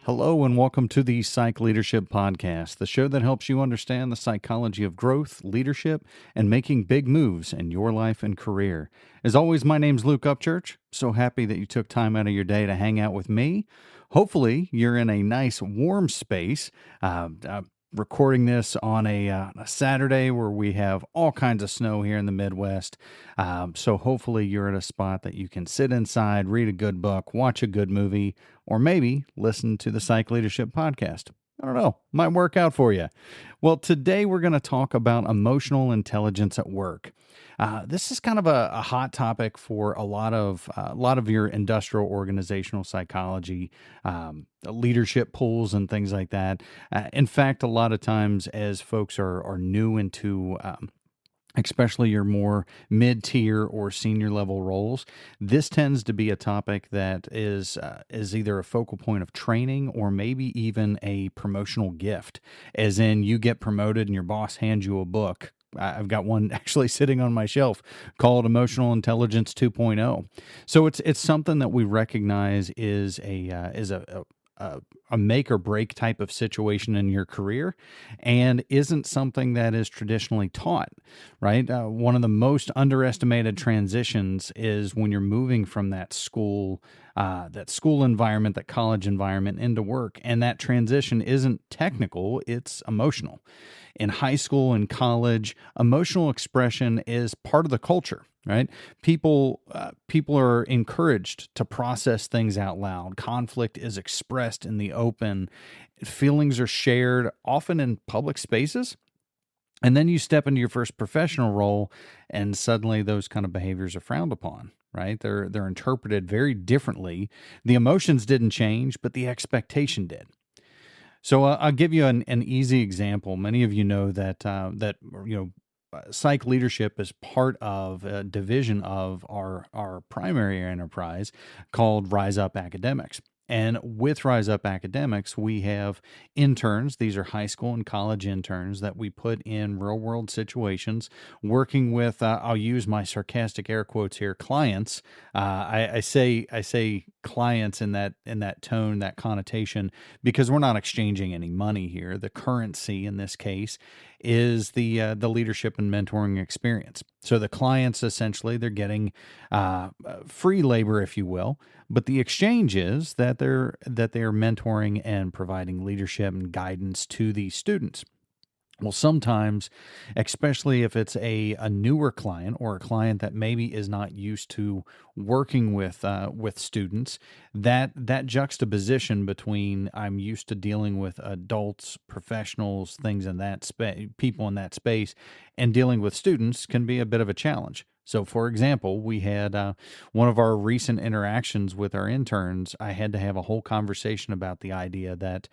Hello and welcome to the Psych Leadership Podcast, the show that helps you understand the psychology of growth, leadership, and making big moves in your life and career. As always, my name's Luke Upchurch. So happy that you took time out of your day to hang out with me. Hopefully, you're in a nice warm space. Recording this on a Saturday where we have all kinds of snow here in the Midwest. So hopefully you're at a spot that you can sit inside, read a good book, watch a good movie, or maybe listen to the Psych Leadership Podcast. I don't know, might work out for you. Well, today we're going to talk about emotional intelligence at work. This is kind of a hot topic for a lot of your industrial organizational psychology, leadership pools and things like that. In fact, a lot of times as folks are new into especially your more mid-tier or senior level roles, this tends to be a topic that is either a focal point of training or maybe even a promotional gift, as in you get promoted and your boss hands you a book. I've got one actually sitting on my shelf called Emotional Intelligence 2.0. So it's something that we recognize is a make or break type of situation in your career and isn't something that is traditionally taught, right? One of the most underestimated transitions is when you're moving from that school environment, that college environment into work. And that transition isn't technical, it's emotional. In high school and college, emotional expression is part of the culture, right? People are encouraged to process things out loud. Conflict is expressed in the open. Feelings are shared, often in public spaces. And then you step into your first professional role, and suddenly those kind of behaviors are frowned upon, right? They're interpreted very differently. The emotions didn't change, but the expectation did. So I'll give you an easy example. Many of you know that psych leadership is part of a division of our primary enterprise called Rise Up Academics. And with Rise Up Academics, we have interns. These are high school and college interns that we put in real world situations, working with, I'll use my sarcastic air quotes here, clients. I say clients in that tone, that connotation, because we're not exchanging any money here. The currency in this case is the leadership and mentoring experience. So the clients, essentially, they're getting free labor, if you will, but the exchange is that they're mentoring and providing leadership and guidance to these students. Well, sometimes, especially if it's a newer client or a client that maybe is not used to working with students, that juxtaposition between I'm used to dealing with adults, professionals, things in that people in that space, and dealing with students can be a bit of a challenge. So, for example, we had one of our recent interactions with our interns. I had to have a whole conversation about the idea that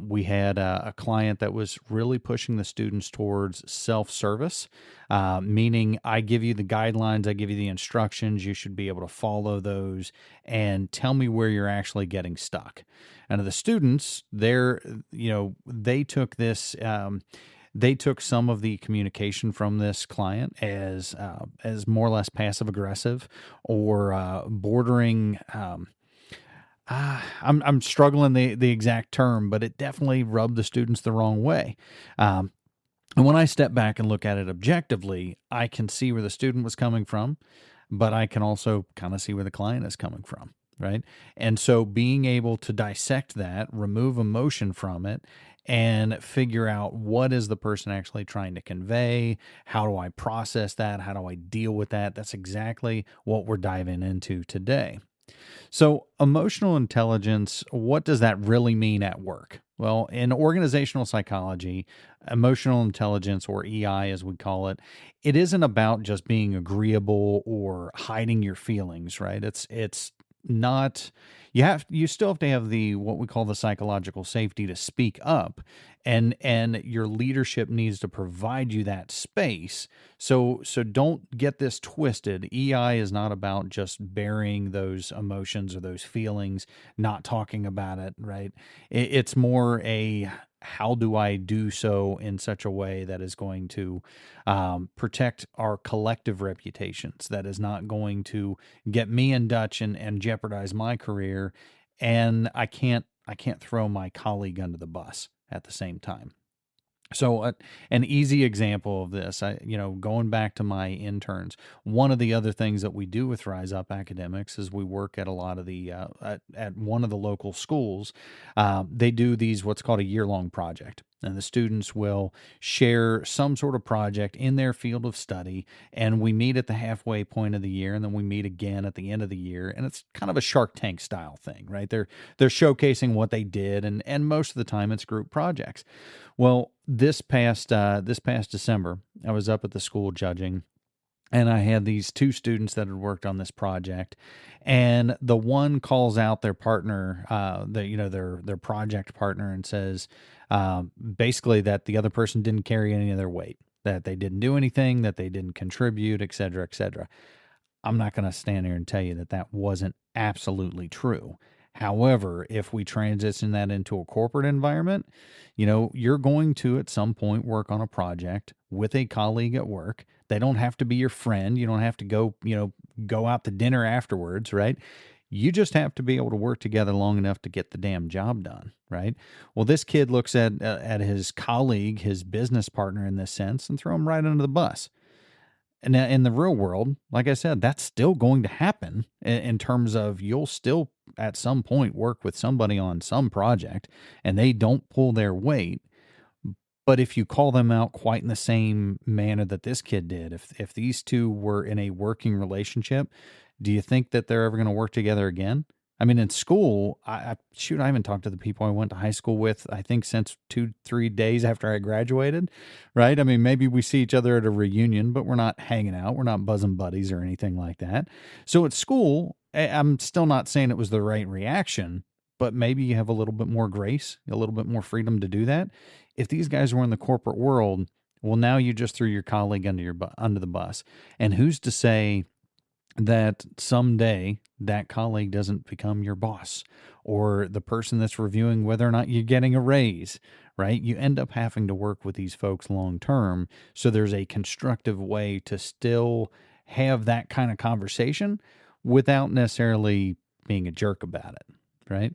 we had a client that was really pushing the students towards self-service, meaning I give you the guidelines, I give you the instructions, you should be able to follow those and tell me where you're actually getting stuck. And the students, they took this. They took some of the communication from this client as more or less passive aggressive or bordering. I'm struggling the exact term, but it definitely rubbed the students the wrong way. And when I step back and look at it objectively, I can see where the student was coming from, but I can also kind of see where the client is coming from. Right. And so being able to dissect that, remove emotion from it, and figure out what is the person actually trying to convey, how do I process that, how do I deal with that, that's exactly what we're diving into today. So emotional intelligence, what does that really mean at work? Well, in organizational psychology, emotional intelligence, or EI as we call it, it isn't about just being agreeable or hiding your feelings, right? It's not, you still have to have the what we call the psychological safety to speak up, and your leadership needs to provide you that space. So don't get this twisted. EI is not about just burying those emotions or those feelings, not talking about it, right? It's more a how do I do so in such a way that is going to protect our collective reputations, that is not going to get me in Dutch and jeopardize my career. And I can't can't throw my colleague under the bus at the same time. So an easy example of this, going back to my interns, one of the other things that we do with Rise Up Academics is we work at a lot of the at one of the local schools. They do these what's called a year-long project, and the students will share some sort of project in their field of study, and we meet at the halfway point of the year, and then we meet again at the end of the year, and it's kind of a Shark Tank style thing, right? They're showcasing what they did, and most of the time it's group projects. Well, this past December, I was up at the school judging, and I had these two students that had worked on this project, and the one calls out their partner, their project partner, and says basically that the other person didn't carry any of their weight, that they didn't do anything, that they didn't contribute, et cetera, et cetera. I'm not going to stand here and tell you that that wasn't absolutely true. However, if we transition that into a corporate environment, you're going to at some point work on a project with a colleague at work. They don't have to be your friend. You don't have to go out to dinner afterwards, right? You just have to be able to work together long enough to get the damn job done, right? Well, this kid looks at his colleague, his business partner in this sense, and throw him right under the bus. And in the real world, like I said, that's still going to happen in terms of you'll still at some point work with somebody on some project and they don't pull their weight. But if you call them out quite in the same manner that this kid did, if these two were in a working relationship, do you think that they're ever going to work together again? I mean, in school, I haven't talked to the people I went to high school with, I think, since 2-3 days after I graduated, right? I mean, maybe we see each other at a reunion, but we're not hanging out. We're not buzzing buddies or anything like that. So at school, I'm still not saying it was the right reaction, but maybe you have a little bit more grace, a little bit more freedom to do that. If these guys were in the corporate world, well, now you just threw your colleague under the bus. And who's to say that someday that colleague doesn't become your boss or the person that's reviewing whether or not you're getting a raise, right? You end up having to work with these folks long term. So there's a constructive way to still have that kind of conversation without necessarily being a jerk about it, right?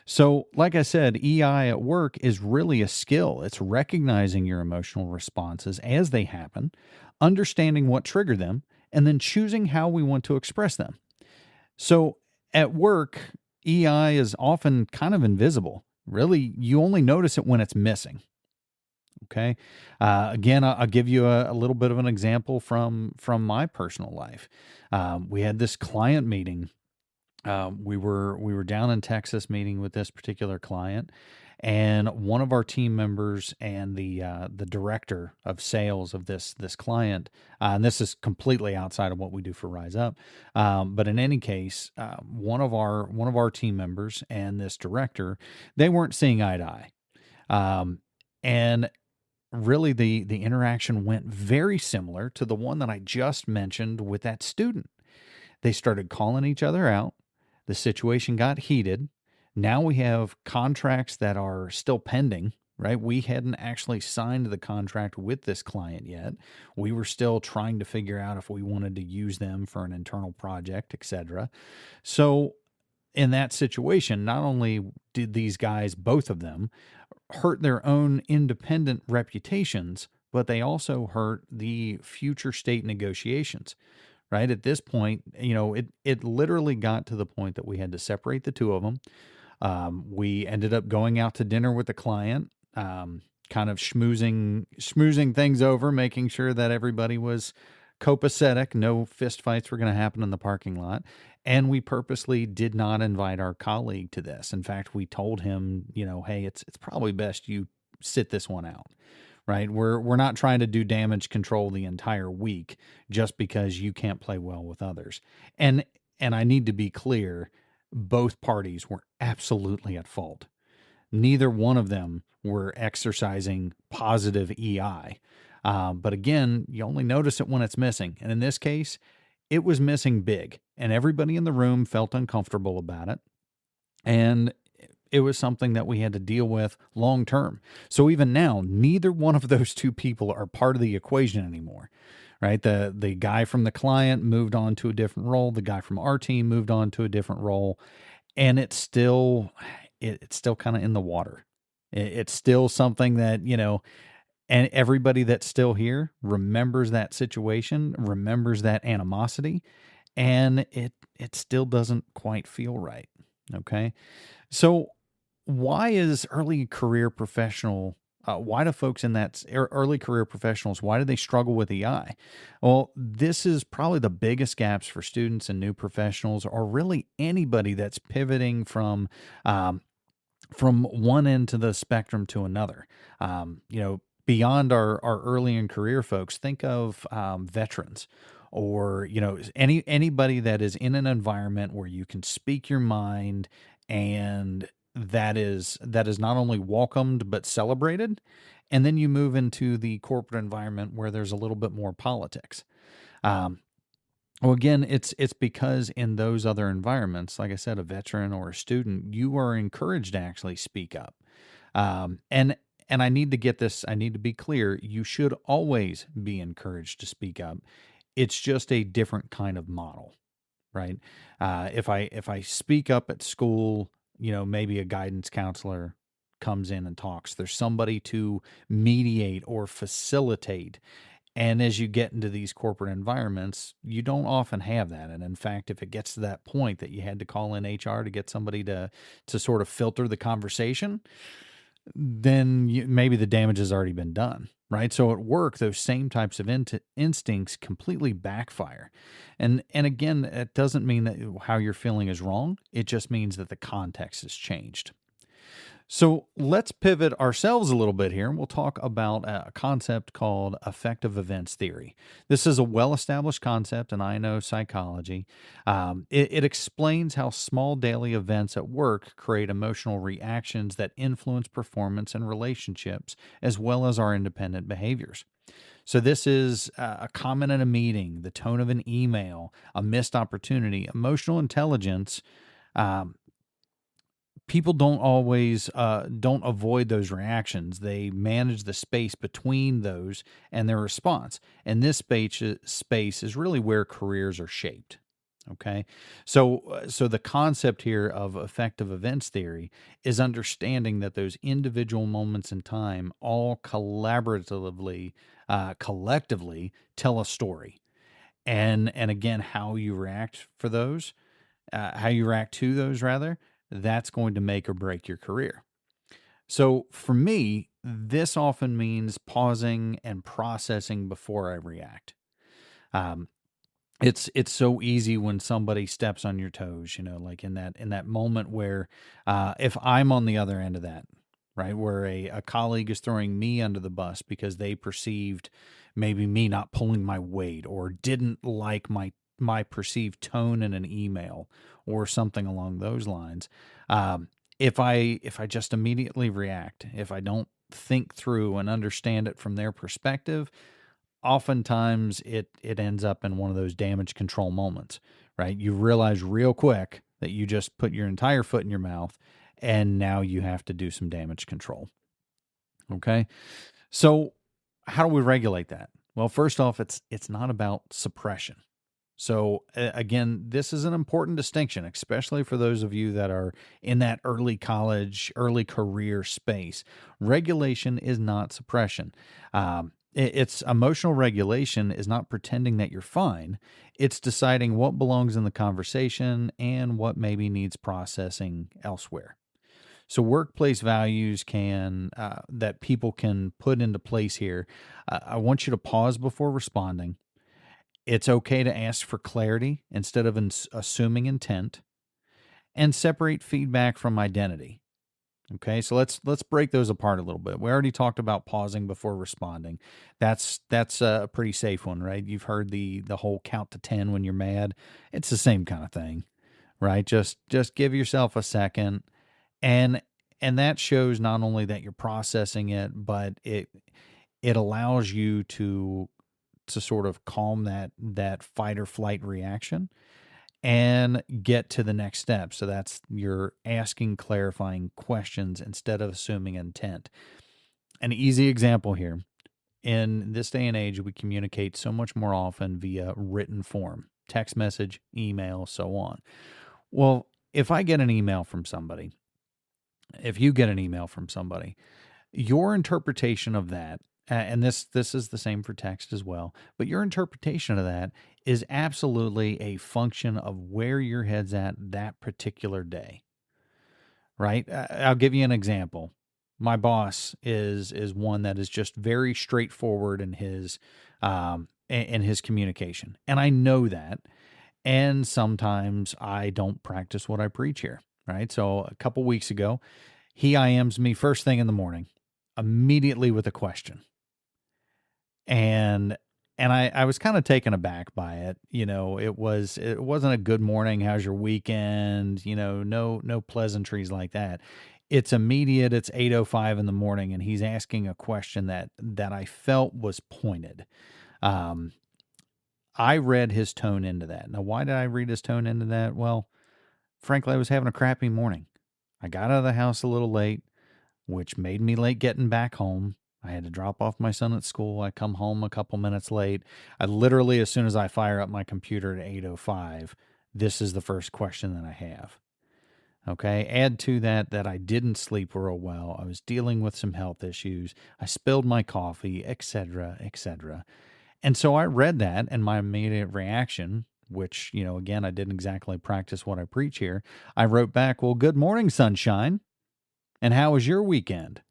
So like I said, EI at work is really a skill. It's recognizing your emotional responses as they happen, understanding what triggered them, and then choosing how we want to express them. So at work, EI is often kind of invisible. Really, you only notice it when it's missing. Okay. Again, I'll give you a little bit of an example from my personal life. We had this client meeting. We were down in Texas meeting with this particular client, and one of our team members and the director of sales of this client, and this is completely outside of what we do for Rise Up, but in any case, one of our team members and this director, they weren't seeing eye to eye, and really the interaction went very similar to the one that I just mentioned with that student. They started calling each other out. The situation got heated. Now we have contracts that are still pending, right? We hadn't actually signed the contract with this client yet. We were still trying to figure out if we wanted to use them for an internal project, etc. So in that situation, not only did these guys, both of them, hurt their own independent reputations, but they also hurt the future state negotiations. Right at this point, it literally got to the point that we had to separate the two of them. We ended up going out to dinner with the client, kind of schmoozing things over, making sure that everybody was copacetic. No fist fights were going to happen in the parking lot. And we purposely did not invite our colleague to this. In fact, we told him, hey, it's probably best you sit this one out. Right? We're not trying to do damage control the entire week just because you can't play well with others. And I need to be clear, both parties were absolutely at fault. Neither one of them were exercising positive EI. But again, you only notice it when it's missing. And in this case, it was missing big, and everybody in the room felt uncomfortable about it. And it was something that we had to deal with long term. So even now, neither one of those two people are part of the equation anymore, right? The guy from the client moved on to a different role. The guy from our team moved on to a different role. And it's still it's still kind of in the water. It's still something that, and everybody that's still here remembers that situation, remembers that animosity, and it still doesn't quite feel right. Okay. So why is early career professional why do folks in that early career professionals, why do they struggle with EI? Well, this is probably the biggest gaps for students and new professionals, or really anybody that's pivoting um, from one end to the spectrum to another. Beyond our early in career folks, think of veterans, or anybody that is in an environment where you can speak your mind, and that is not only welcomed but celebrated. And then you move into the corporate environment where there's a little bit more politics. Um, well, again, it's because in those other environments, like I said, a veteran or a student, you are encouraged to actually speak up. And I need to get this. I need to be clear. You should always be encouraged to speak up. It's just a different kind of model, right? If I speak up at school, maybe a guidance counselor comes in and talks. There's somebody to mediate or facilitate. And as you get into these corporate environments, you don't often have that. And in fact, if it gets to that point that you had to call in HR to get somebody to sort of filter the conversation, then maybe the damage has already been done, right? So at work, those same types of instincts completely backfire. And again, it doesn't mean that how you're feeling is wrong. It just means that the context has changed. So let's pivot ourselves a little bit here, and we'll talk about a concept called affective events theory. This is a well-established concept, and I know psychology. It explains how small daily events at work create emotional reactions that influence performance and relationships, as well as our independent behaviors. So this is a comment in a meeting, the tone of an email, a missed opportunity, emotional intelligence. Um, People don't always don't avoid those reactions. They manage the space between those and their response. And this space is really where careers are shaped. Okay, so the concept here of effective events theory is understanding that those individual moments in time all collectively tell a story, and again, how you react for those how you react to those, rather, that's going to make or break your career. So for me, this often means pausing and processing before I react. Um, it's so easy when somebody steps on your toes, like in that moment where if I'm on the other end of that, right, where a colleague is throwing me under the bus because they perceived maybe me not pulling my weight, or didn't like my perceived tone in an email, or something along those lines. Um, if I just immediately react, if I don't think through and understand it from their perspective, oftentimes it ends up in one of those damage control moments, right? You realize real quick that you just put your entire foot in your mouth, and now you have to do some damage control. Okay. So how do we regulate that? Well, first off, it's not about suppression. So again, this is an important distinction, especially for those of you that are in that early college, early career space. Regulation is not suppression. It's emotional regulation is not pretending that you're fine. It's deciding what belongs in the conversation and what maybe needs processing elsewhere. So workplace values that people can put into place here. I want you to pause before responding. It's okay to ask for clarity instead of assuming intent, and separate feedback from identity. Okay, so let's break those apart a little bit. We already talked about pausing before responding. That's a pretty safe one, right? You've heard the whole count to 10 when you're mad. It's the same kind of thing, right? Just give yourself a second, and that shows not only that you're processing it, but it allows you to sort of calm that fight or flight reaction and get to the next step. So that's you're asking clarifying questions instead of assuming intent. An easy example here: in this day and age, we communicate so much more often via written form, text message, email, so on. Well, if I get an email from somebody if you get an email from somebody, your interpretation of that, and this is the same for text as well, but your interpretation of that is absolutely a function of where your head's at that particular day, right? I'll give you an example. My boss is one that is just very straightforward in his communication, and I know that. And sometimes I don't practice what I preach here, right? So a couple weeks ago, he IMs me first thing in the morning, immediately with a question. And I was kind of taken aback by it. It wasn't a good morning. How's your weekend? No pleasantries like that. It's immediate. It's 8:05 in the morning, and he's asking a question that I felt was pointed. I read his tone into that. Now, why did I read his tone into that? Well, frankly, I was having a crappy morning. I got out of the house a little late, which made me late getting back home. I had to drop off my son at school. I come home a couple minutes late. I literally, as soon as I fire up my computer at 8:05, this is the first question that I have. Okay. Add to that I didn't sleep real well. I was dealing with some health issues. I spilled my coffee, etc., etc. And so I read that, and my immediate reaction, which, again, I didn't exactly practice what I preach here. I wrote back, well, good morning, sunshine. And how was your weekend?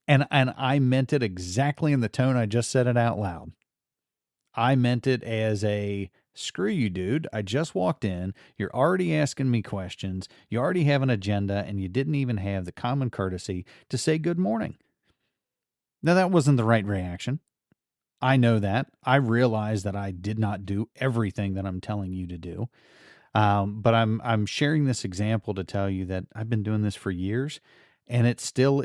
And I meant it exactly in the tone I just said it out loud. I meant it as a, screw you, dude. I just walked in. You're already asking me questions. You already have an agenda, and you didn't even have the common courtesy to say good morning. Now, that wasn't the right reaction. I know that. I realize that I did not do everything that I'm telling you to do. But I'm sharing this example to tell you that I've been doing this for years, and it's still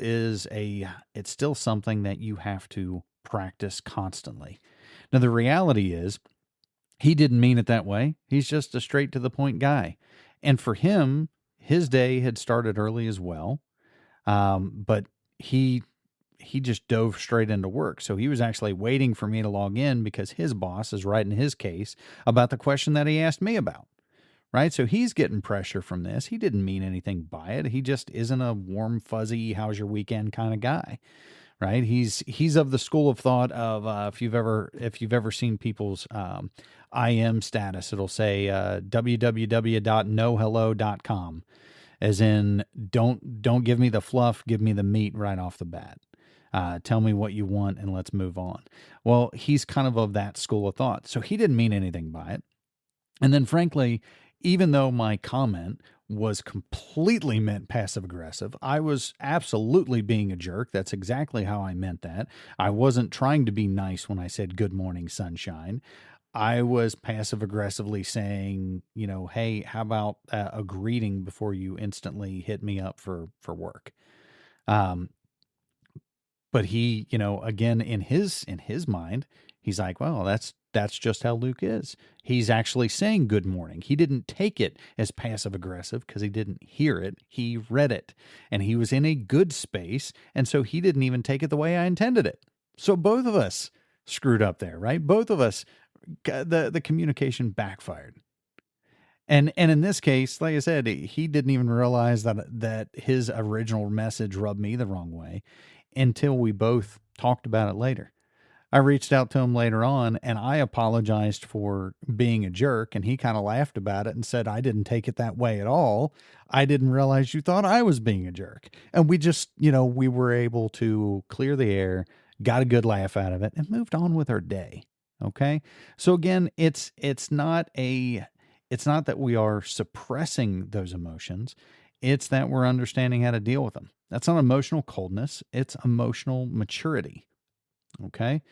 something that you have to practice constantly. Now, the reality is he didn't mean it that way. He's just a straight to the point guy. And for him, his day had started early as well. But he just dove straight into work. So he was actually waiting for me to log in because his boss is writing his case about the question that he asked me about, right? So he's getting pressure from this. He didn't mean anything by it. He just isn't a warm, fuzzy, how's your weekend kind of guy, right? He's of the school of thought of if you've ever seen people's IM status, it'll say www.nohello.com, as in don't give me the fluff, give me the meat right off the bat. Tell me what you want and let's move on. Well, he's kind of that school of thought. So he didn't mean anything by it. And then frankly, even though my comment was completely meant passive aggressive, I was absolutely being a jerk. That's exactly how I meant that. I wasn't trying to be nice when I said good morning, sunshine. I was passive aggressively saying, hey, how about a greeting before you instantly hit me up for work? But he, again, in his mind, he's like, well, that's just how Luke is. He's actually saying good morning. He didn't take it as passive aggressive because he didn't hear it. He read it, and he was in a good space. And so he didn't even take it the way I intended it. So both of us screwed up there, right? Both of us, the communication backfired. And in this case, like I said, he didn't even realize that his original message rubbed me the wrong way until we both talked about it later. I reached out to him later on, and I apologized for being a jerk, and he kind of laughed about it and said, I didn't take it that way at all. I didn't realize you thought I was being a jerk. And we just, we were able to clear the air, got a good laugh out of it, and moved on with our day. Okay? So again, it's not that we are suppressing those emotions. It's that we're understanding how to deal with them. That's not emotional coldness. It's emotional maturity. Okay.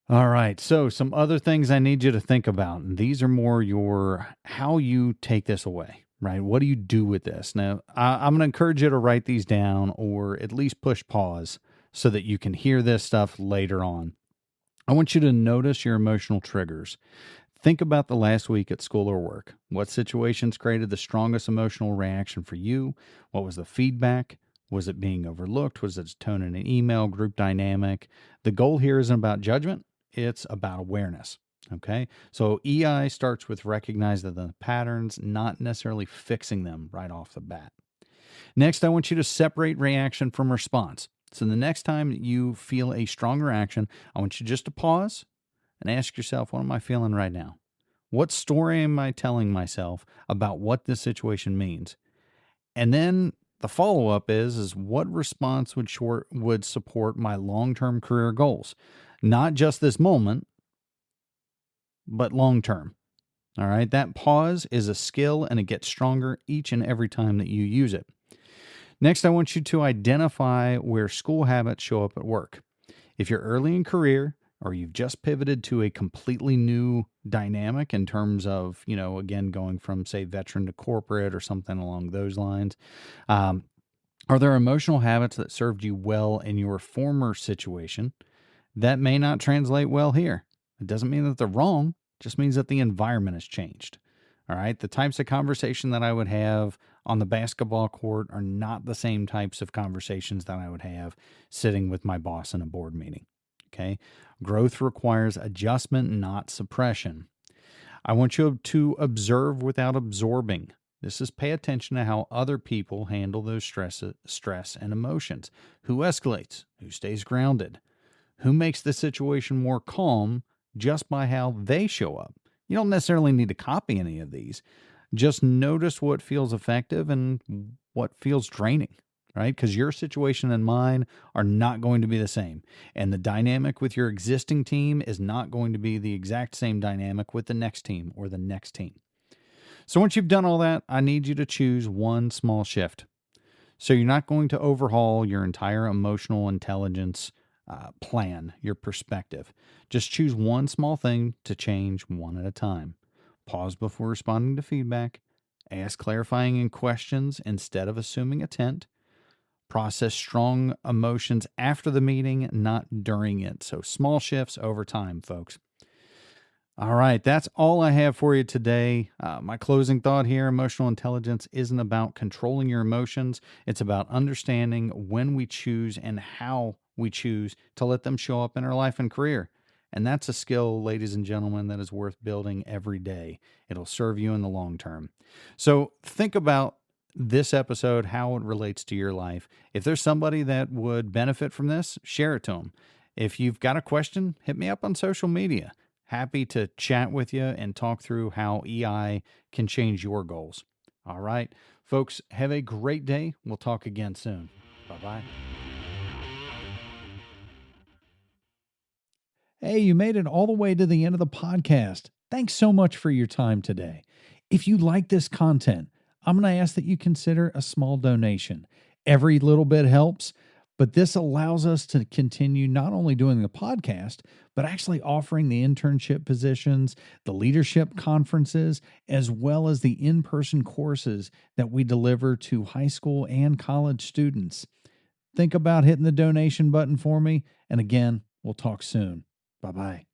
All right. So some other things I need you to think about, and these are more how you take this away, right? What do you do with this? Now, I'm going to encourage you to write these down or at least push pause so that you can hear this stuff later on. I want you to notice your emotional triggers. Think about the last week at school or work. What situations created the strongest emotional reaction for you? What was the feedback? Was it being overlooked? Was it tone in an email, group dynamic? The goal here isn't about judgment. It's about awareness. Okay. So EI starts with recognizing the patterns, not necessarily fixing them right off the bat. Next, I want you to separate reaction from response. So the next time you feel a strong reaction, I want you just to pause and ask yourself, what am I feeling right now? What story am I telling myself about what this situation means? And then the follow-up is what response would support my long-term career goals? Not just this moment, but long-term. All right. That pause is a skill and it gets stronger each and every time that you use it. Next, I want you to identify where school habits show up at work. If you're early in career or you've just pivoted to a completely new dynamic in terms of, again, going from, say, veteran to corporate or something along those lines, are there emotional habits that served you well in your former situation that may not translate well here? It doesn't mean that they're wrong. It just means that the environment has changed. All right. The types of conversation that I would have on the basketball court are not the same types of conversations that I would have sitting with my boss in a board meeting. Okay. Growth requires adjustment, not suppression. I want you to observe without absorbing. This is pay attention to how other people handle those stress and emotions. Who escalates? Who stays grounded? Who makes the situation more calm just by how they show up? You don't necessarily need to copy any of these. Just notice what feels effective and what feels draining, right? Because your situation and mine are not going to be the same. And the dynamic with your existing team is not going to be the exact same dynamic with the next team or the next team. So once you've done all that, I need you to choose one small shift. So you're not going to overhaul your entire emotional intelligence plan, your perspective. Just choose one small thing to change one at a time. Pause before responding to feedback. Ask clarifying questions instead of assuming intent. Process strong emotions after the meeting, not during it. So small shifts over time, folks. All right, that's all I have for you today. My closing thought here, emotional intelligence isn't about controlling your emotions. It's about understanding when we choose and how we choose to let them show up in our life and career. And that's a skill, ladies and gentlemen, that is worth building every day. It'll serve you in the long term. So think about this episode, how it relates to your life. If there's somebody that would benefit from this, share it to them. If you've got a question, hit me up on social media. Happy to chat with you and talk through how EI can change your goals. All right, folks, have a great day. We'll talk again soon. Bye-bye. Hey, you made it all the way to the end of the podcast. Thanks so much for your time today. If you like this content, I'm going to ask that you consider a small donation. Every little bit helps, but this allows us to continue not only doing the podcast, but actually offering the internship positions, the leadership conferences, as well as the in-person courses that we deliver to high school and college students. Think about hitting the donation button for me. And again, we'll talk soon. Bye-bye.